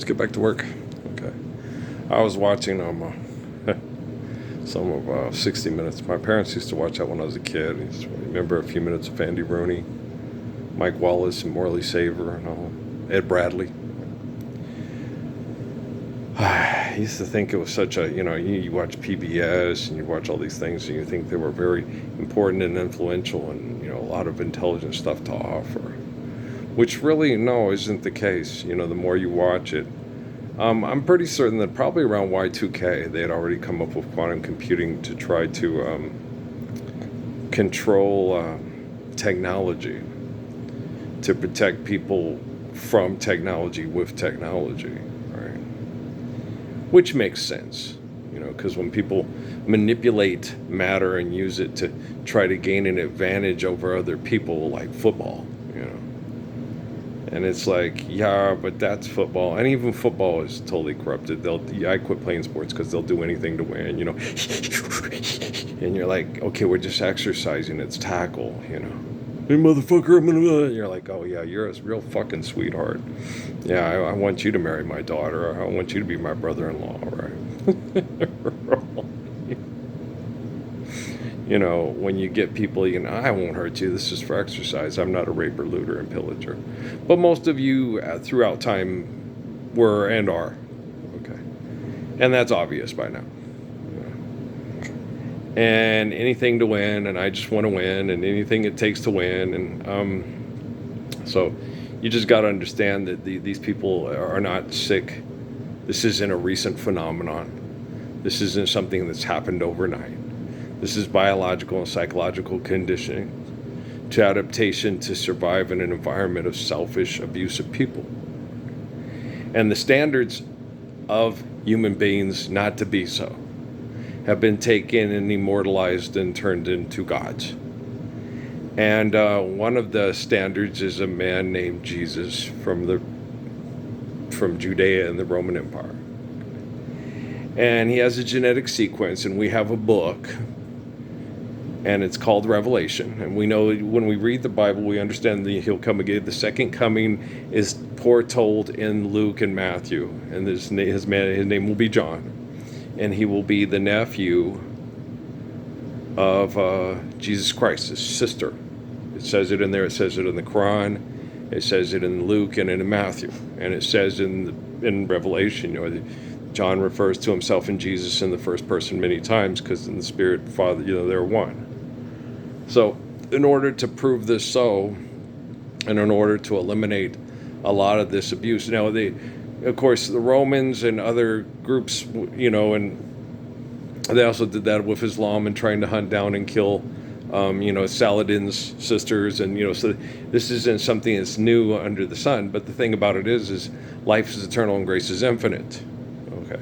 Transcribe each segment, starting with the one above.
Let's get back to work. Okay. I was watching some of 60 Minutes. My parents used to watch that when I was a kid. I just remember a few minutes of Andy Rooney, Mike Wallace, and Morley Saver, and all. Ed Bradley. I used to think it was such a, you watch PBS and you watch all these things and you think they were very important and influential and, a lot of intelligent stuff to offer. Which really, no, isn't the case. The more you watch it. I'm pretty certain that probably around Y2K, they had already come up with quantum computing to try to control technology, to protect people from technology with technology, right? Which makes sense, because when people manipulate matter and use it to try to gain an advantage over other people, like football, and it's like, yeah, but that's football. And even football is totally corrupted. I quit playing sports because they'll do anything to win, And you're like, okay, we're just exercising. It's tackle, Hey, motherfucker, I'm gonna... And you're like, oh, yeah, you're a real fucking sweetheart. Yeah, I want you to marry my daughter. I want you to be my brother-in-law, right? When you get people, I won't hurt you. This is for exercise. I'm not a raper, looter, and pillager. But most of you throughout time were and are. Okay. And that's obvious by now. And anything to win, and I just want to win, and anything it takes to win. And so you just got to understand that these people are not sick. This isn't a recent phenomenon. This isn't something that's happened overnight. This is biological and psychological conditioning to adaptation to survive in an environment of selfish, abusive people. And the standards of human beings not to be so have been taken and immortalized and turned into gods. And one of the standards is a man named Jesus from Judea and the Roman Empire. And he has a genetic sequence, and we have a book, and it's called Revelation. And we know when we read the Bible, we understand that he'll come again. The second coming is foretold in Luke and Matthew, and his name will be John, and he will be the nephew of Jesus Christ, his sister. It says it in there. It says it in the Quran. It says it in Luke and in Matthew, and it says in Revelation. John refers to himself and Jesus in the first person many times because in the Spirit, Father, they're one. So in order to prove this so, and in order to eliminate a lot of this abuse, of course, the Romans and other groups, and they also did that with Islam and trying to hunt down and kill, Saladin's sisters. And, so this isn't something that's new under the sun. But the thing about it is life is eternal and grace is infinite. Okay.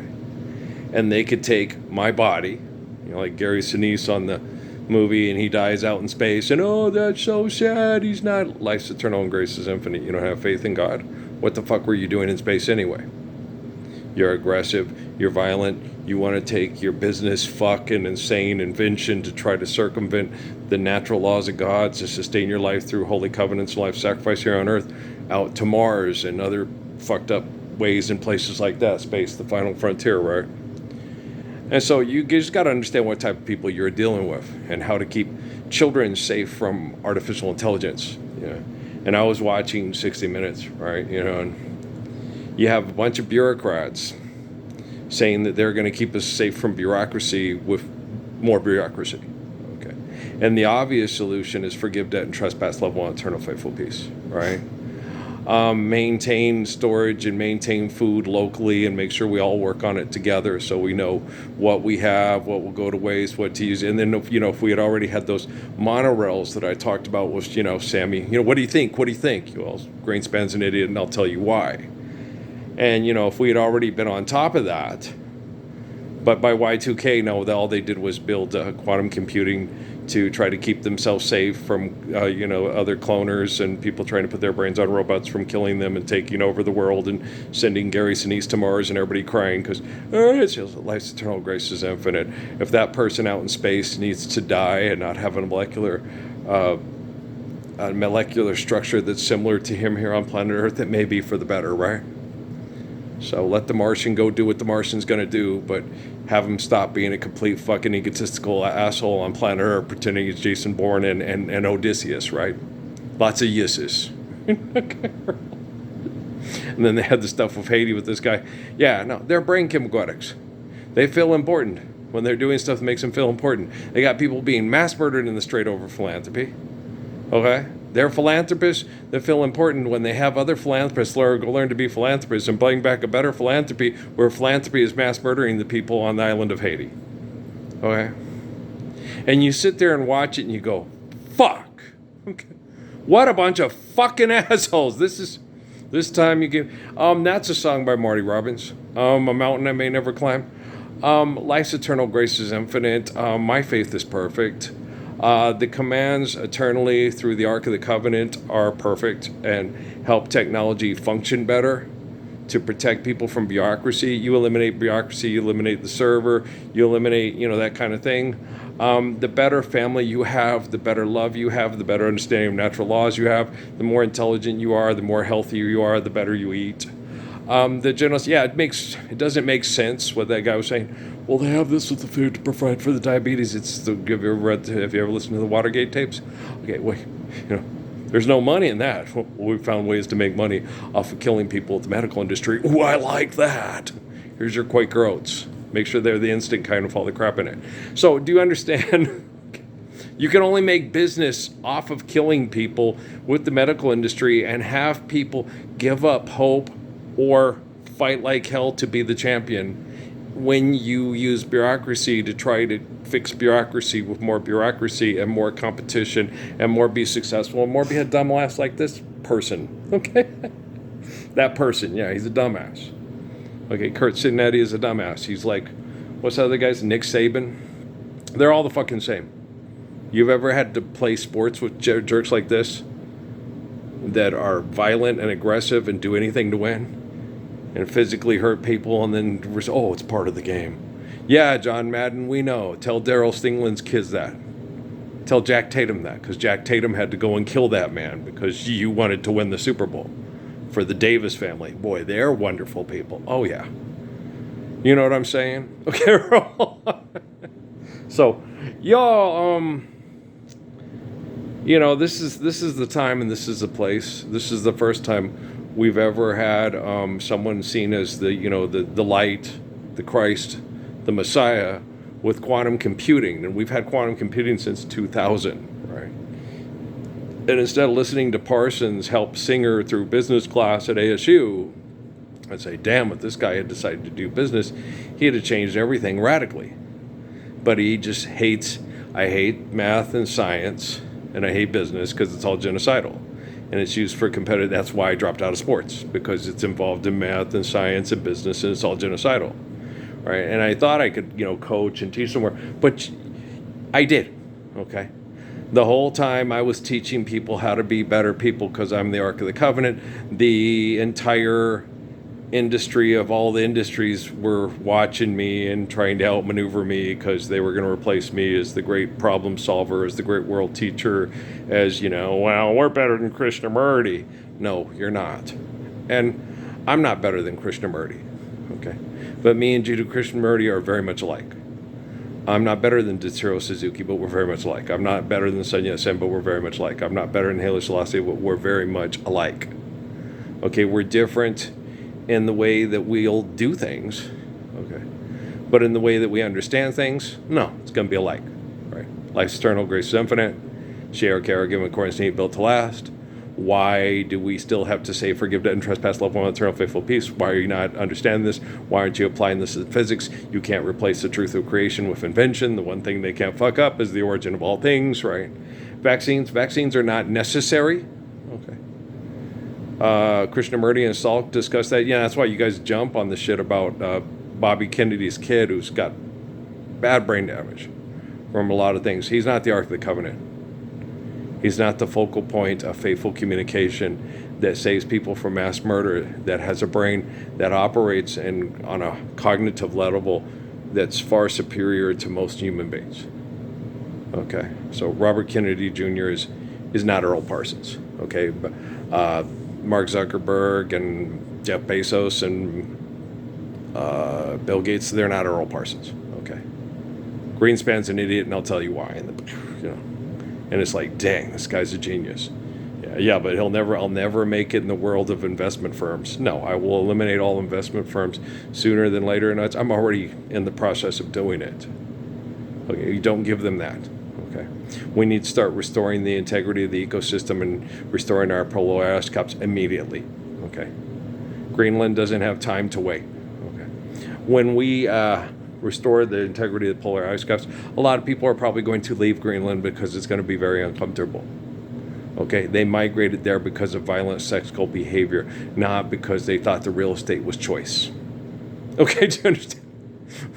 And they could take my body, like Gary Sinise on the movie, and he dies out in space, and oh, that's so sad. He's not. Life's eternal and grace is infinite. You don't have faith in God. What the fuck were you doing in space anyway? You're aggressive. You're violent. You want to take your business fucking insane invention to try to circumvent the natural laws of God to sustain your life through holy covenants, life sacrifice here on earth, out to Mars and other fucked up ways in places like that. Space, the final frontier, right? And so you just got to understand what type of people you're dealing with and how to keep children safe from artificial intelligence. And I was watching 60 Minutes, right? And you have a bunch of bureaucrats saying that they're going to keep us safe from bureaucracy with more bureaucracy. Okay. And the obvious solution is forgive debt and trespass, love one, eternal faithful peace, right? Maintain storage and maintain food locally and make sure we all work on it together so we know what we have, what will go to waste, what to use. And then, if we had already had those monorails that I talked about with, Sammy, what do you think? What do you think? Well, Greenspan's an idiot and I'll tell you why. And, if we had already been on top of that, but by Y2K, no, all they did was build quantum computing to try to keep themselves safe from, other cloners and people trying to put their brains on robots from killing them and taking over the world and sending Gary Sinise to Mars and everybody crying because life's eternal grace is infinite. If that person out in space needs to die and not have a molecular structure that's similar to him here on planet Earth, it may be for the better, right? So let the Martian go do what the Martian's going to do, but have him stop being a complete fucking egotistical asshole on planet Earth pretending he's Jason Bourne and Odysseus, right? Lots of yeses. And then they had the stuff with Haiti with this guy. Yeah, no, they're brain chemicals. They feel important when they're doing stuff that makes them feel important. They got people being mass murdered in the strait over philanthropy. Okay? They're philanthropists that feel important when they have other philanthropists learn to be philanthropists and bring back a better philanthropy where philanthropy is mass murdering the people on the island of Haiti. Okay? And you sit there and watch it and you go, fuck. Okay. What a bunch of fucking assholes. This time you give... that's a song by Marty Robbins. A mountain I may never climb. Life's eternal grace is infinite. My faith is perfect. The commands eternally through the Ark of the Covenant are perfect and help technology function better to protect people from bureaucracy. You eliminate bureaucracy, you eliminate the server, you eliminate, that kind of thing. The better family you have, the better love you have, the better understanding of natural laws you have, the more intelligent you are, the more healthy you are, the better you eat. It doesn't make sense what that guy was saying. Well, they have this with the food to provide for the diabetes. Have you ever listened to the Watergate tapes? Okay, wait, there's no money in that. Well, we found ways to make money off of killing people with the medical industry. Ooh, I like that. Here's your Quaker Oats. Make sure they're the instant kind with all the crap in it. So, do you understand? You can only make business off of killing people with the medical industry and have people give up hope or fight like hell to be the champion when you use bureaucracy to try to fix bureaucracy with more bureaucracy and more competition and more be successful and more be a dumbass like this person. Okay? That person, yeah, he's a dumbass. Okay, Kurt Cinetti is a dumbass. He's like, what's the other guy's? Nick Saban? They're all the fucking same. You've ever had to play sports with jerks like this that are violent and aggressive and do anything to win and physically hurt people and then, it's part of the game. Yeah, John Madden, we know. Tell Daryl Stingland's kids that. Tell Jack Tatum that, because Jack Tatum had to go and kill that man because you wanted to win the Super Bowl. For the Davis family. Boy, they're wonderful people. Oh, yeah. You know what I'm saying? Okay, so, y'all, this is the time and this is the place. This is the first time we've ever had someone seen as the light, the Christ, the Messiah with quantum computing. And we've had quantum computing since 2000, right? And instead of listening to Parsons help Singer through business class at ASU, I'd say, damn, if this guy had decided to do business, he'd have changed everything radically. But he just hates, I hate math and science, and I hate business because it's all genocidal. And it's used for competitive, that's why I dropped out of sports, because it's involved in math and science and business, and it's all genocidal. Right? And I thought I could, coach and teach somewhere, but I did, okay? The whole time I was teaching people how to be better people because I'm the Ark of the Covenant. The entire industry of all the industries were watching me and trying to help maneuver me because they were going to replace me as the great problem solver, as the great world teacher, as, well, we're better than Krishnamurti. No, you're not. And I'm not better than Krishnamurti, okay? But me and Jiddu Krishnamurti are very much alike. I'm not better than Tetsuro Suzuki, but we're very much alike. I'm not better than Sun Yat-sen, but we're very much alike. I'm not better than Haile Selassie, but we're very much alike. Okay, we're different in the way that we'll do things, okay? But in the way that we understand things, no, it's going to be alike, right? Life's eternal, grace is infinite. Share, care, given according to need, built to last. Why do we still have to say forgive, debt, and trespass, love one, eternal, faithful peace? Why are you not understanding this? Why aren't you applying this to physics? You can't replace the truth of creation with invention. The one thing they can't fuck up is the origin of all things, right? Vaccines are not necessary. Okay. Krishnamurti and Salk discussed that. Yeah, that's why you guys jump on the shit about Bobby Kennedy's kid who's got bad brain damage from a lot of things. He's not the Ark of the Covenant. He's not the focal point of faithful communication that saves people from mass murder, that has a brain that operates on a cognitive level that's far superior to most human beings. Okay, so Robert Kennedy Jr. is not Earl Parsons. Okay, but Mark Zuckerberg and Jeff Bezos and Bill Gates, they're not Earl Parsons. Okay. Greenspan's an idiot, and I'll tell you why. And it's like, dang, this guy's a genius. Yeah, but I'll never make it in the world of investment firms. No, I will eliminate all investment firms sooner than later, and I'm already in the process of doing it. Okay, you don't give them that. Okay, we need to start restoring the integrity of the ecosystem and restoring our polar ice caps immediately. Okay, Greenland doesn't have time to wait. Okay, when we restore the integrity of the polar ice caps, a lot of people are probably going to leave Greenland because it's going to be very uncomfortable. Okay, they migrated there because of violent sexual behavior, not because they thought the real estate was choice. Okay, do you understand?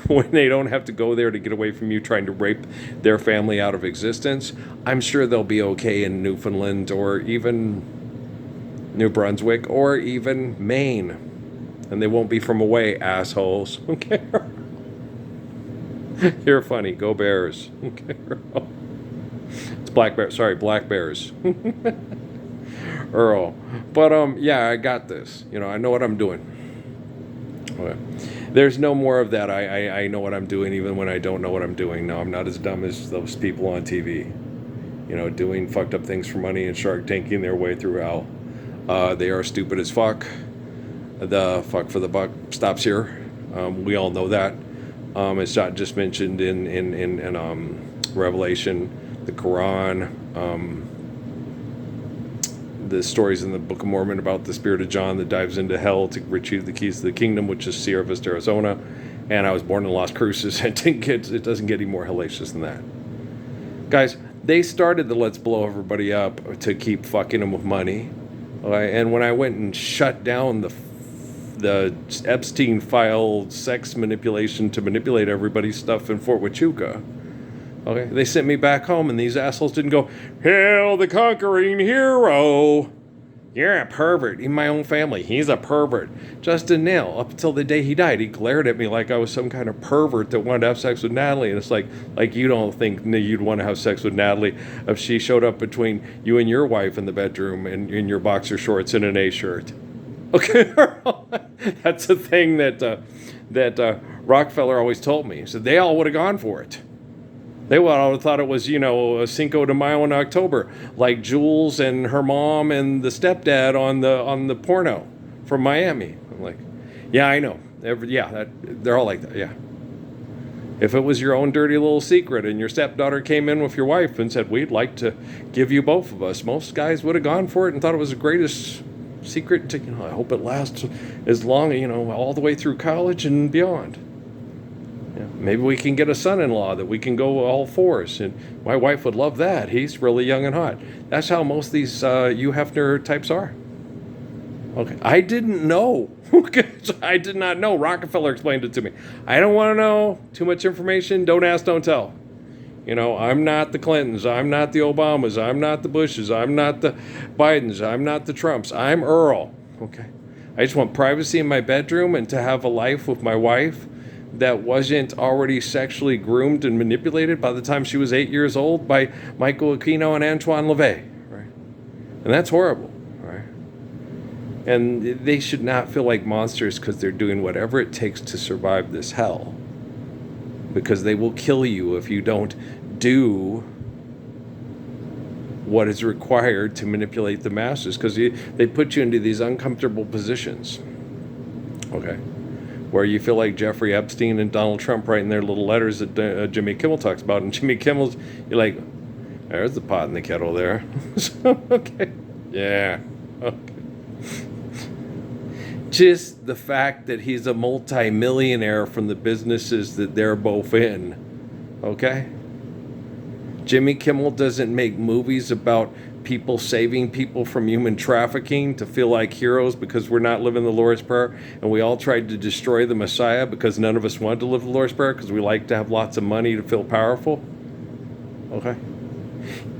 When they don't have to go there to get away from you trying to rape their family out of existence, I'm sure they'll be okay in Newfoundland or even New Brunswick or even Maine. And they won't be from away, assholes. Okay? You're funny. Go Bears. Okay? It's black bears. Earl. But yeah, I got this. I know what I'm doing. Okay. There's no more of that. I know what I'm doing even when I don't know what I'm doing. No, I'm not as dumb as those people on TV. Doing fucked up things for money and Shark Tanking their way through hell. They are stupid as fuck. The fuck for the buck stops here. We all know that. It's not just mentioned in Revelation, the Quran, the stories in the Book of Mormon about the Spirit of John that dives into hell to retrieve the keys to the kingdom, which is Sierra Vista, Arizona. And I was born in Las Cruces. It doesn't get any more hellacious than that. Guys, they started the let's blow everybody up to keep fucking them with money. Okay? And when I went and shut down the Epstein file sex manipulation to manipulate everybody's stuff in Fort Huachuca, okay, they sent me back home, and these assholes didn't go, "Hail the conquering hero. You're a pervert." In my own family, he's a pervert. Justin Nail, up until the day he died, he glared at me like I was some kind of pervert that wanted to have sex with Natalie. And it's like you don't think you'd want to have sex with Natalie if she showed up between you and your wife in the bedroom in your boxer shorts and an A shirt. Okay, that's a thing that Rockefeller always told me. He said they all would have gone for it. They would have thought it was, a Cinco de Mayo in October, like Jules and her mom and the stepdad on the porno from Miami. I'm like, yeah, I know. They're all like that, yeah. If it was your own dirty little secret and your stepdaughter came in with your wife and said, "We'd like to give you both of us," most guys would have gone for it and thought it was the greatest secret. I hope it lasts as long, all the way through college and beyond. Maybe we can get a son-in-law that we can go all fours, and my wife would love that. He's really young and hot. That's how most of these Hugh Hefner types are. Okay, I didn't know. Okay, I did not know. Rockefeller explained it to me. I don't want to know too much information. Don't ask, don't tell. I'm not the Clintons. I'm not the Obamas. I'm not the Bushes. I'm not the Bidens. I'm not the Trumps. I'm Earl. Okay, I just want privacy in my bedroom and to have a life with my wife that wasn't already sexually groomed and manipulated by the time she was 8 years old by Michael Aquino and Antoine LaVey, right? And that's horrible, right? And they should not feel like monsters because they're doing whatever it takes to survive this hell. Because they will kill you if you don't do what is required to manipulate the masses, because they put you into these uncomfortable positions, okay? Where you feel like Jeffrey Epstein and Donald Trump writing their little letters that Jimmy Kimmel talks about. And Jimmy Kimmel's, you're like, there's the pot in the kettle there. Okay. Yeah. Okay. Just the fact that he's a multi-millionaire from the businesses that they're both in. Okay? Jimmy Kimmel doesn't make movies about people saving people from human trafficking to feel like heroes because we're not living the Lord's Prayer, and we all tried to destroy the Messiah because none of us wanted to live the Lord's Prayer because we like to have lots of money to feel powerful. Okay?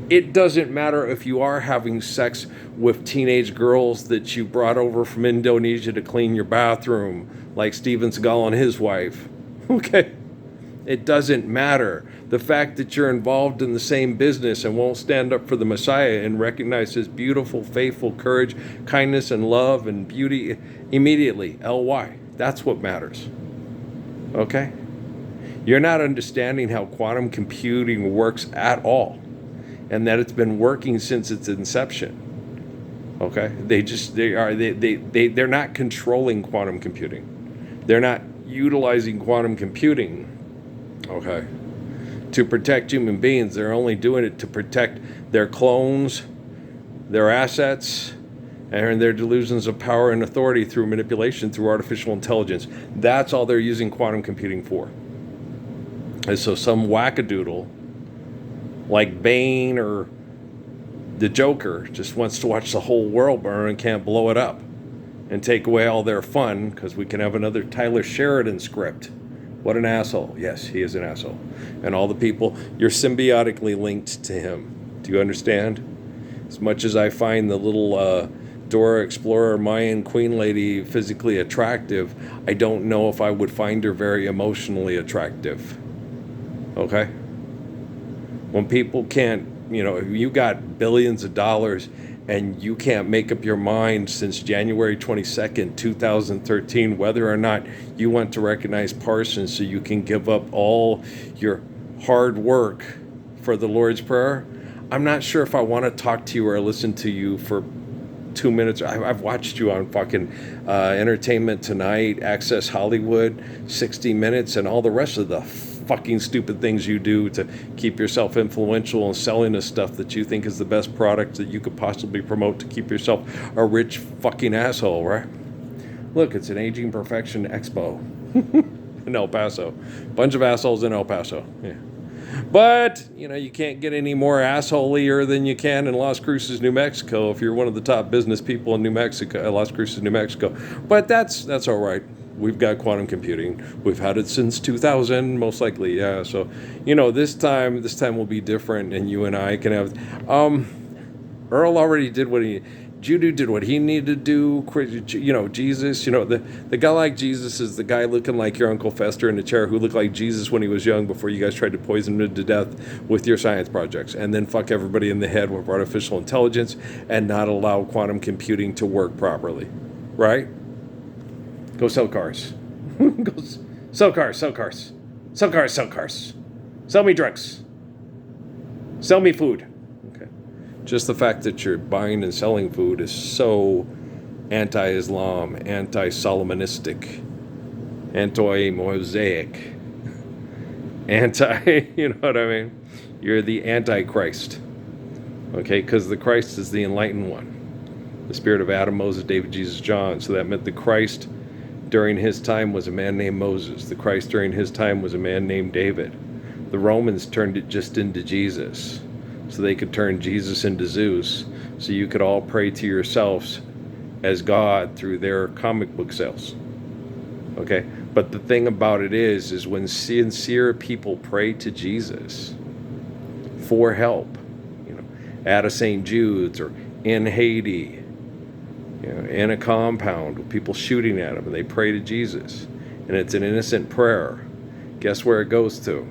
It doesn't matter if you are having sex with teenage girls that you brought over from Indonesia to clean your bathroom, like Steven Seagal and his wife. Okay? It doesn't matter. The fact that you're involved in the same business and won't stand up for the Messiah and recognize his beautiful, faithful courage, kindness, and love and beauty immediately. LY. That's what matters. Okay? You're not understanding how quantum computing works at all, and that it's been working since its inception. Okay? They're not controlling quantum computing. They're not utilizing quantum computing, okay, to protect human beings. They're only doing it to protect their clones, their assets, and their delusions of power and authority through manipulation, through artificial intelligence. That's all they're using quantum computing for. And so some wackadoodle like Bane or the Joker just wants to watch the whole world burn and can't blow it up and take away all their fun because we can have another Tyler Sheridan script. What an asshole. Yes, he is an asshole. And all the people, you're symbiotically linked to him. Do you understand? As much as I find the little Dora Explorer Mayan Queen lady physically attractive, I don't know if I would find her very emotionally attractive. Okay? When people can't, you got billions of dollars and you can't make up your mind since January 22nd, 2013, whether or not you want to recognize Parsons so you can give up all your hard work for the Lord's Prayer, I'm not sure if I want to talk to you or listen to you for 2 minutes. I've watched you on fucking Entertainment Tonight, Access Hollywood, 60 Minutes, and all the rest of the fucking stupid things you do to keep yourself influential and selling the stuff that you think is the best product that you could possibly promote to keep yourself a rich fucking asshole, right? Look, it's an Aging Perfection Expo in El Paso. Bunch of assholes in El Paso. Yeah. But, you can't get any more assholier than you can in Las Cruces, New Mexico, if you're one of the top business people in New Mexico, Las Cruces, New Mexico. But that's all right. We've got quantum computing. We've had it since 2000, most likely. Yeah. So, this time will be different, and you and I can have. Earl already did Judo did what he needed to do. Jesus. The guy like Jesus is the guy looking like your Uncle Fester in the chair who looked like Jesus when he was young before you guys tried to poison him to death with your science projects, and then fuck everybody in the head with artificial intelligence and not allow quantum computing to work properly, right? Go sell cars. Go sell cars. Sell cars. Sell cars. Sell cars. Sell me drugs. Sell me food. Okay. Just the fact that you're buying and selling food is so anti-Islam, anti-Solomonistic, anti-Mosaic, you know what I mean? You're the Antichrist. Okay, because the Christ is the enlightened one. The spirit of Adam, Moses, David, Jesus, John. So that meant the Christ during his time was a man named Moses. The Christ during his time was a man named David. The Romans turned it just into Jesus, so they could turn Jesus into Zeus, so you could all pray to yourselves as God through their comic book sales. Okay? But the thing about it is when sincere people pray to Jesus for help, at a St. Jude's or in Haiti, in a compound with people shooting at them, and they pray to Jesus, and it's an innocent prayer. Guess where it goes to?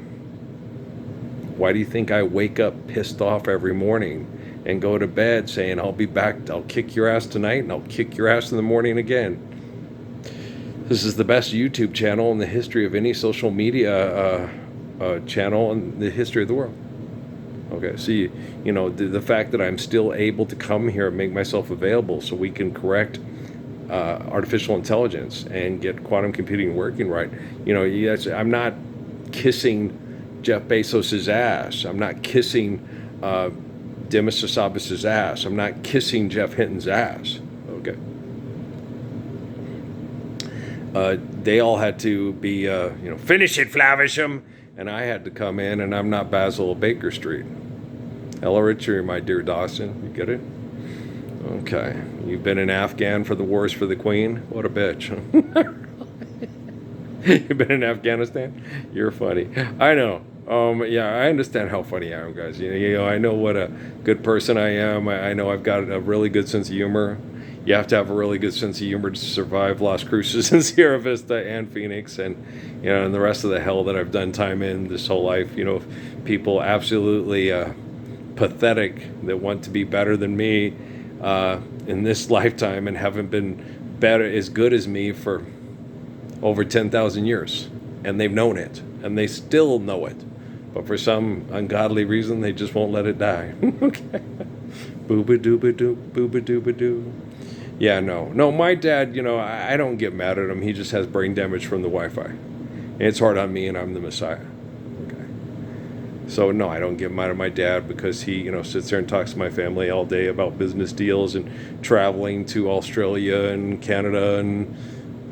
Why do you think I wake up pissed off every morning and go to bed saying, I'll be back, I'll kick your ass tonight, and I'll kick your ass in the morning again? This is the best YouTube channel in the history of any social media channel in the history of the world. Okay, so the fact that I'm still able to come here and make myself available so we can correct artificial intelligence and get quantum computing working right. I'm not kissing Jeff Bezos' ass. I'm not kissing Demis Hassabis' ass. I'm not kissing Jeff Hinton's ass. Okay. They all had to be, finish it, Flavisham. And I had to come in, and I'm not Basil of Baker Street. Ella Richard, my dear Dawson. You get it? Okay. You've been in Afghan for the wars for the Queen? What a bitch. You've been in Afghanistan? You're funny. I know. Yeah, I understand how funny I am, guys. I know what a good person I am. I know I've got a really good sense of humor. You have to have a really good sense of humor to survive Las Cruces and Sierra Vista and Phoenix and the rest of the hell that I've done time in this whole life. People absolutely pathetic that want to be better than me in this lifetime and haven't been better as good as me for over 10,000 years. and they've known it, and they still know it. But for some ungodly reason, they just won't let it die. Okay. Booba-dooba-doo, booba-dooba-doo. Yeah, no, my dad, I don't get mad at him. He just has brain damage from the Wi-Fi. And it's hard on me, and I'm the Messiah. Okay. So, no, I don't get mad at my dad because he, sits there and talks to my family all day about business deals and traveling to Australia and Canada and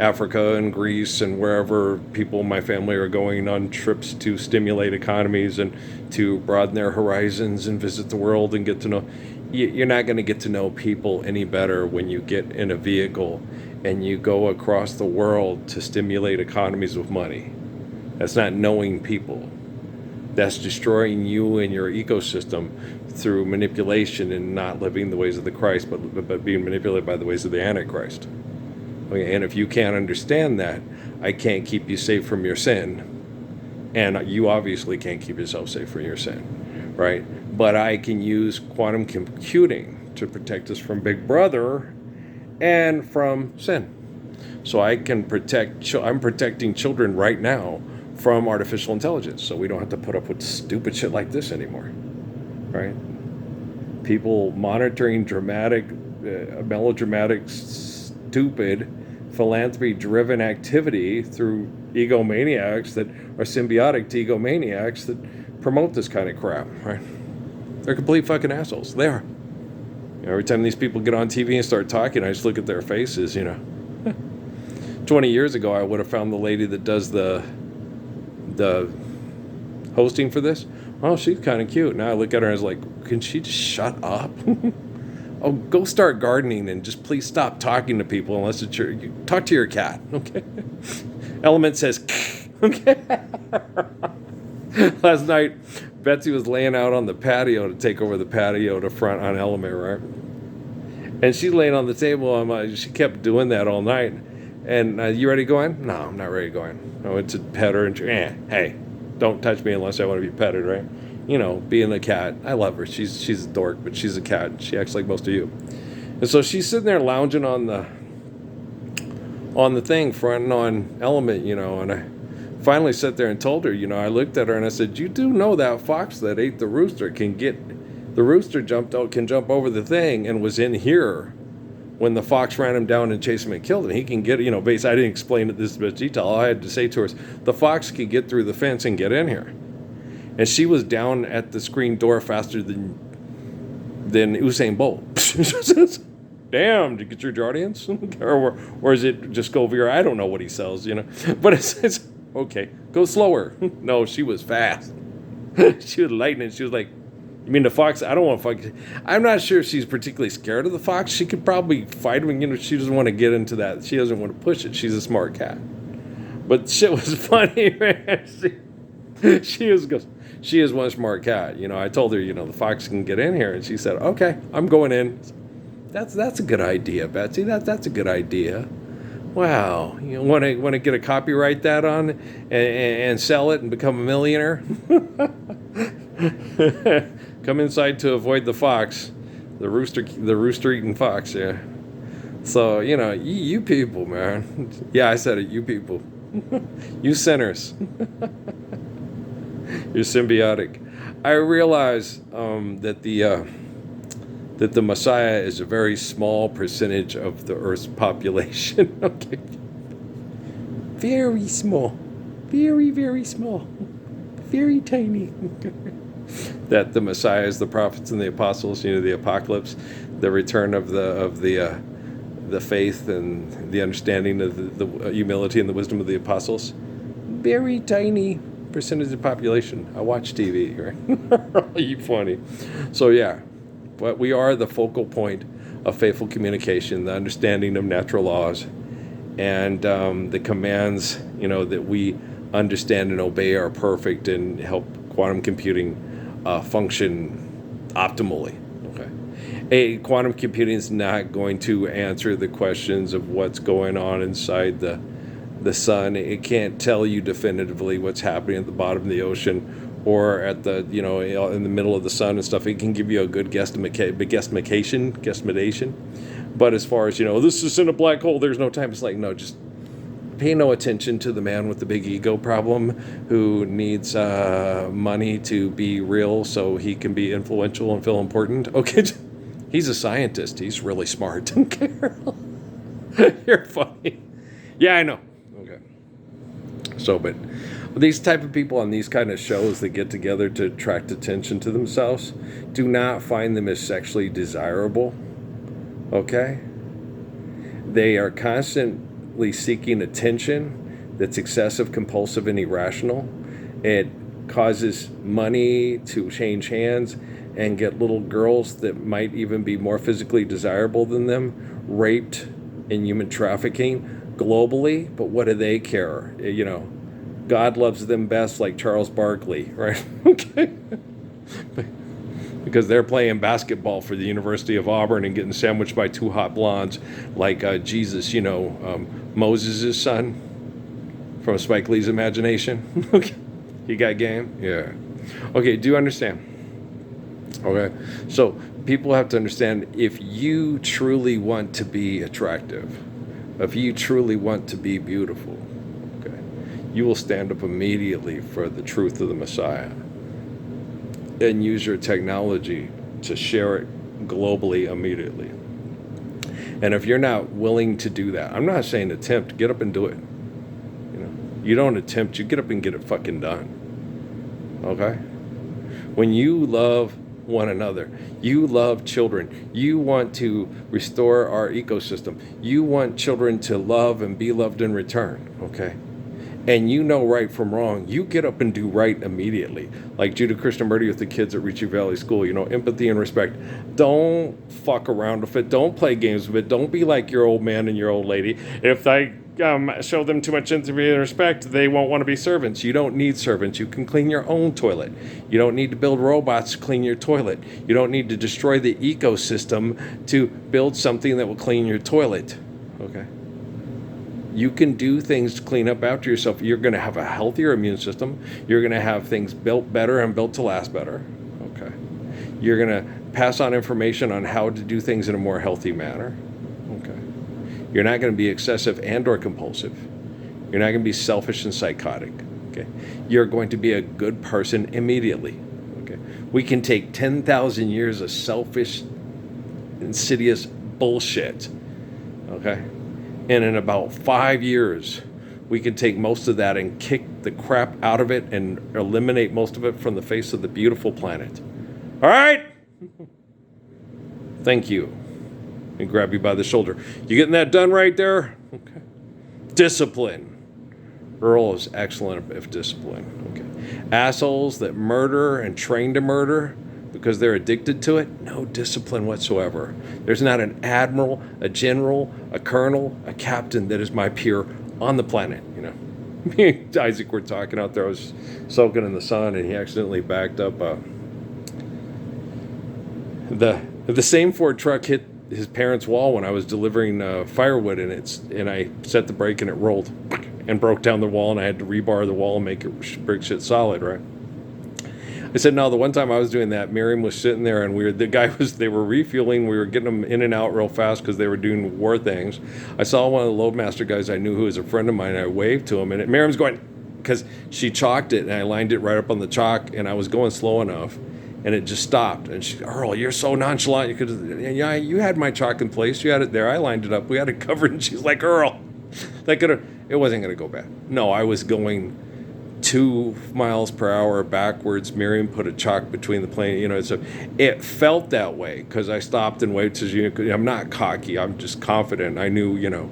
Africa and Greece and wherever people in my family are going on trips to stimulate economies and to broaden their horizons and visit the world and get to know. You're not going to get to know people any better when you get in a vehicle and you go across the world to stimulate economies with money. That's not knowing people. That's destroying you and your ecosystem through manipulation and not living the ways of the Christ, but being manipulated by the ways of the Antichrist. Okay, and if you can't understand that, I can't keep you safe from your sin. And you obviously can't keep yourself safe from your sin, right? But I can use quantum computing to protect us from Big Brother and from sin. So I can I'm protecting children right now from artificial intelligence, so we don't have to put up with stupid shit like this anymore, right? People monitoring melodramatic, stupid, philanthropy-driven activity through egomaniacs that are symbiotic to egomaniacs that promote this kind of crap, right? They're complete fucking assholes. They are. Every time these people get on TV and start talking, I just look at their faces, 20 years ago, I would have found the lady that does the hosting for this. Oh, she's kind of cute. Now I look at her and I was like, can she just shut up? Oh, go start gardening and just please stop talking to people unless it's talk to your cat, okay? Element says, okay? Last night, Betsy was laying out on the patio to take over the patio to front on Element, right? And she's laying on the table. She kept doing that all night. And you ready to go in? No, I'm not ready to go in. I went to pet her and hey, don't touch me unless I want to be petted, right? Being a cat. I love her. She's a dork, but she's a cat. She acts like most of you. And so she's sitting there lounging on the thing, fronting on Element, and I finally sat there and told her, I looked at her and I said, you do know that fox that ate the rooster can jump over the thing and was in here when the fox ran him down and chased him and killed him. He can get, basically, I didn't explain it this much detail. All I had to say to her is, the fox can get through the fence and get in here. And she was down at the screen door faster than Usain Bolt. Damn, did you get your Jordans? or is it just go over? I don't know what he sells, But it's okay, go slower. No, she was fast. She was lightning. She was like, you mean the fox? I don't want to fuck. I'm not sure if she's particularly scared of the fox. She could probably fight him. She doesn't want to get into that. She doesn't want to push it. She's a smart cat. But shit was funny, man. She is one smart cat. I told her, the fox can get in here, and she said, okay, I'm going in. That's a good idea, Betsy. That's a good idea. Wow, you want to get a copyright that on and sell it and become a millionaire? Come inside to avoid the fox, the rooster eating fox. Yeah. So you people, man. Yeah, I said it. You people, you sinners. You're symbiotic. I realize that the Messiah is a very small percentage of the Earth's population. Okay. Very small. Very, very small. Very tiny. That the Messiah is the prophets and the apostles, the apocalypse, the return of the faith and the understanding of the humility and the wisdom of the apostles. Very tiny percentage of the population. I watch TV, right? You funny. So yeah. But we are the focal point of faithful communication, the understanding of natural laws, and the commands, that we understand and obey are perfect and help quantum computing function optimally. Okay, quantum computing is not going to answer the questions of what's going on inside the sun. It can't tell you definitively what's happening at the bottom of the ocean or at the, in the middle of the sun and stuff. It can give you a good guesstimation. But as far as, this is in a black hole, there's no time. It's like, no, just pay no attention to the man with the big ego problem who needs money to be real so he can be influential and feel important. Okay, he's a scientist. He's really smart. Carol, you're funny. Yeah, I know. Okay. So, but these type of people on these kind of shows that get together to attract attention to themselves, do not find them as sexually desirable. Okay? They are constantly seeking attention that's excessive, compulsive, and irrational. It causes money to change hands and get little girls that might even be more physically desirable than them raped in human trafficking globally. But what do they care? You know, God loves them best, like Charles Barkley, right? Okay. Because they're playing basketball for the University of Auburn and getting sandwiched by two hot blondes like Jesus, you know, Moses' son from Spike Lee's Imagination. Okay. You got game? Yeah. Okay, do you understand? Okay. So people have to understand, if you truly want to be attractive, if you truly want to be beautiful, okay, you will stand up immediately for the truth of the Messiah and use your technology to share it globally immediately. And if you're not willing to do that, I'm not saying attempt, get up and do it. You know, you don't attempt, you get up and get it fucking done. Okay? When you love one another, you love children, you want to restore our ecosystem, you want children to love and be loved in return, okay? And you know right from wrong, you get up and do right immediately. Like Judah Krishnamurti with the kids at Ritchie Valley School, you know, empathy and respect. Don't fuck around with it. Don't play games with it. Don't be like your old man and your old lady. If I show them too much empathy and respect, they won't want to be servants. You don't need servants. You can clean your own toilet. You don't need to build robots to clean your toilet. You don't need to destroy the ecosystem to build something that will clean your toilet. Okay? You can do things to clean up after yourself. You're going to have a healthier immune system. You're going to have things built better and built to last better. Okay. You're going to pass on information on how to do things in a more healthy manner. Okay. You're not going to be excessive and or compulsive. You're not going to be selfish and psychotic. Okay. You're going to be a good person immediately. Okay. We can take 10,000 years of selfish, insidious bullshit. Okay. And in about 5 years, we can take most of that and kick the crap out of it and eliminate most of it from the face of the beautiful planet. All right? Thank you. And grab you by the shoulder. You getting that done right there? Okay. Discipline. Earl is excellent at discipline. Okay. Assholes that murder and train to murder because they're addicted to it, no discipline whatsoever. There's not an admiral, a general, a colonel, a captain that is my peer on the planet, you know. Me and Isaac were talking out there. I was soaking in the sun, and he accidentally backed up. The same Ford truck hit his parents' wall when I was delivering firewood, and I set the brake, and it rolled and broke down the wall, and I had to rebar the wall and make it brick shit solid, right? I said, no, the one time I was doing that, Miriam was sitting there, and they were refueling. We were getting them in and out real fast because they were doing war things. I saw one of the Loadmaster guys I knew who was a friend of mine, and I waved to him, and Miriam's going, because she chalked it, and I lined it right up on the chalk, and I was going slow enough, and it just stopped. And she, Earl, you're so nonchalant. You could, yeah, you had my chalk in place. You had it there. I lined it up. We had it covered, and she's like, Earl, it wasn't going to go bad. No, I was going 2 miles per hour backwards. Miriam put a chalk between the plane, you know, so it felt that way because I stopped and waited. I'm not cocky, I'm just confident. I knew, you know,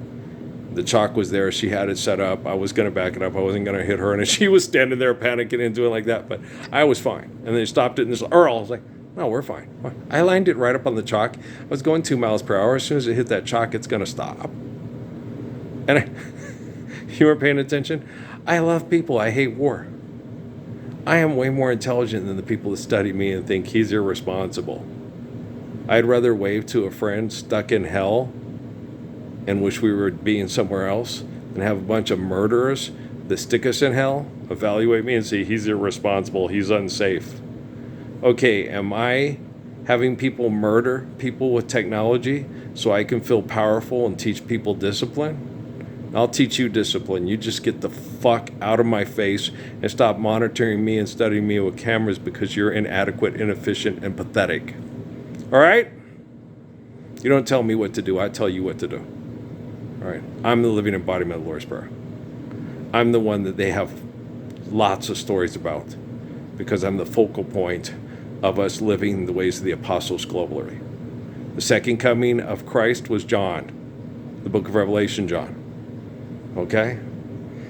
the chalk was there. She had it set up. I was going to back it up. I wasn't going to hit her. And she was standing there panicking and doing like that, but I was fine. And then they stopped it, and this Earl, I was like, no, we're fine. I lined it right up on the chalk. I was going 2 miles per hour. As soon as it hit that chalk, it's going to stop. And you weren't paying attention? I love people. I hate war. I am way more intelligent than the people that study me and think he's irresponsible. I'd rather wave to a friend stuck in hell and wish we were being somewhere else than have a bunch of murderers that stick us in hell, evaluate me and say he's irresponsible, he's unsafe. Okay, am I having people murder people with technology so I can feel powerful and teach people discipline? I'll teach you discipline. You just get the fuck out of my face and stop monitoring me and studying me with cameras because you're inadequate, inefficient, and pathetic. All right? You don't tell me what to do. I tell you what to do. All right? I'm the living embodiment of the Lord's Prayer. I'm the one that they have lots of stories about because I'm the focal point of us living the ways of the apostles globally. The second coming of Christ was John, the book of Revelation, John. Okay?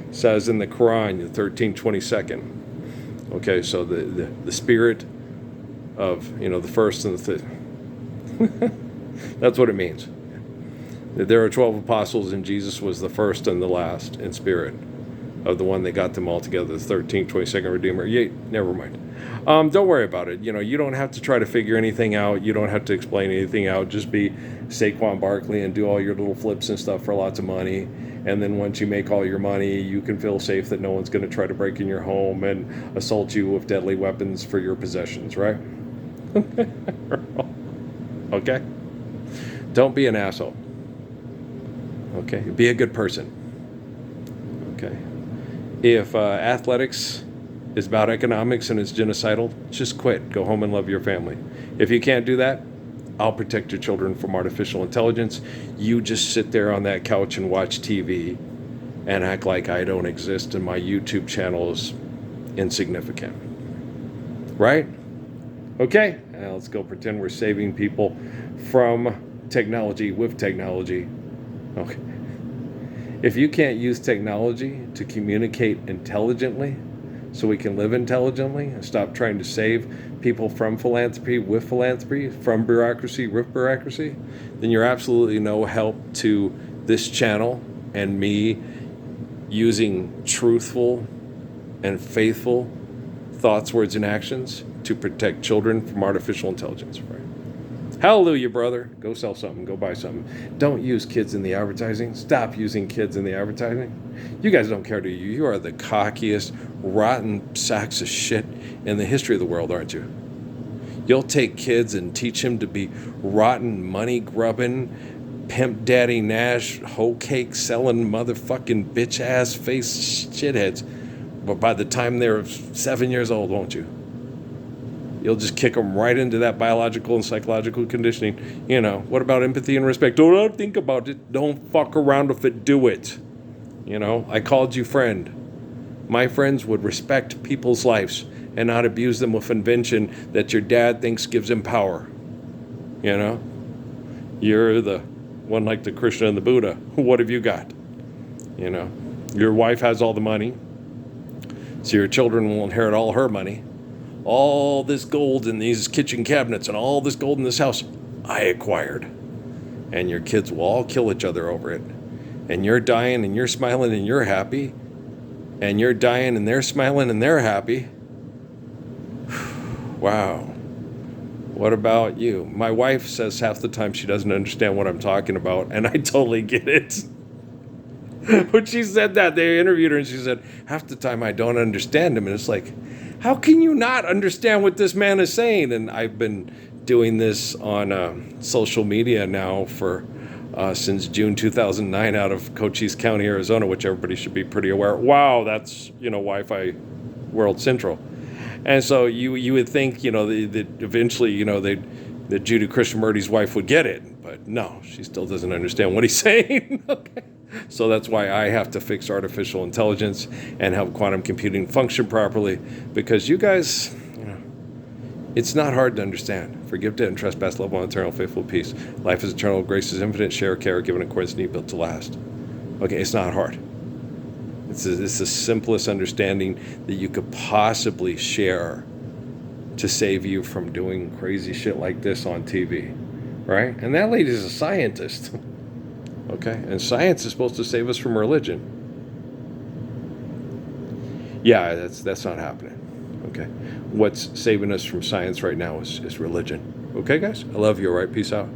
It says in the Quran, the 13:22. Okay, so the spirit of, the first and the that's what it means. That there are 12 apostles and Jesus was the first and the last in spirit of the one that got them all together, the 13:22 Redeemer. Yeah, never mind. Don't worry about it. You don't have to try to figure anything out. You don't have to explain anything out. Just be Saquon Barkley and do all your little flips and stuff for lots of money. And then once you make all your money, you can feel safe that no one's going to try to break in your home and assault you with deadly weapons for your possessions, right? Okay? Don't be an asshole. Okay? Be a good person. Okay? If athletics is about economics and it's genocidal, just quit. Go home and love your family. If you can't do that, I'll protect your children from artificial intelligence. You just sit there on that couch and watch TV and act like I don't exist and my YouTube channel is insignificant. Right? Okay, now let's go pretend we're saving people from technology with technology. Okay. If you can't use technology to communicate intelligently so we can live intelligently and stop trying to save people from philanthropy with philanthropy, from bureaucracy with bureaucracy, then you're absolutely no help to this channel and me using truthful and faithful thoughts, words, and actions to protect children from artificial intelligence. Right? Hallelujah, brother. Go sell something. Go buy something. Don't use kids in the advertising. Stop using kids in the advertising. You guys don't care, do you? You are the cockiest, rotten sacks of shit in the history of the world, aren't you? You'll take kids and teach them to be rotten, money-grubbing, pimp daddy Nash, hoe cake selling motherfucking bitch-ass face shitheads. But by the time they're 7 years old, won't you? You'll just kick them right into that biological and psychological conditioning. What about empathy and respect? Don't think about it. Don't fuck around with it. Do it. I called you friend. My friends would respect people's lives and not abuse them with invention that your dad thinks gives him power. You're the one like the Krishna and the Buddha. What have you got? Your wife has all the money, so your children will inherit all her money. All this gold in these kitchen cabinets and all this gold in this house, I acquired. And your kids will all kill each other over it. And you're dying and you're smiling and you're happy. And you're dying and they're smiling and they're happy. Wow. What about you? My wife says half the time she doesn't understand what I'm talking about, and I totally get it. When she said that, they interviewed her and she said, half the time I don't understand him. And it's like, how can you not understand what this man is saying? And I've been doing this on social media now for since June 2009 out of Cochise County, Arizona, which everybody should be pretty aware. Wow, that's, Wi-Fi World Central. And so you would think, that eventually, that Judy Krishnamurti's wife would get it. But no, she still doesn't understand what he's saying. Okay. So that's why I have to fix artificial intelligence and help quantum computing function properly, because you guys, it's not hard to understand. Forgive debt and trespass, love one, eternal, faithful, peace. Life is eternal, grace is infinite, share, care, given accordance to need, built to last. Okay, it's not hard. It's the simplest understanding that you could possibly share to save you from doing crazy shit like this on TV, right? And that lady's a scientist. Okay, and science is supposed to save us from religion. Yeah, that's not happening. Okay, what's saving us from science right now is religion. Okay, guys, I love you. All right, peace out.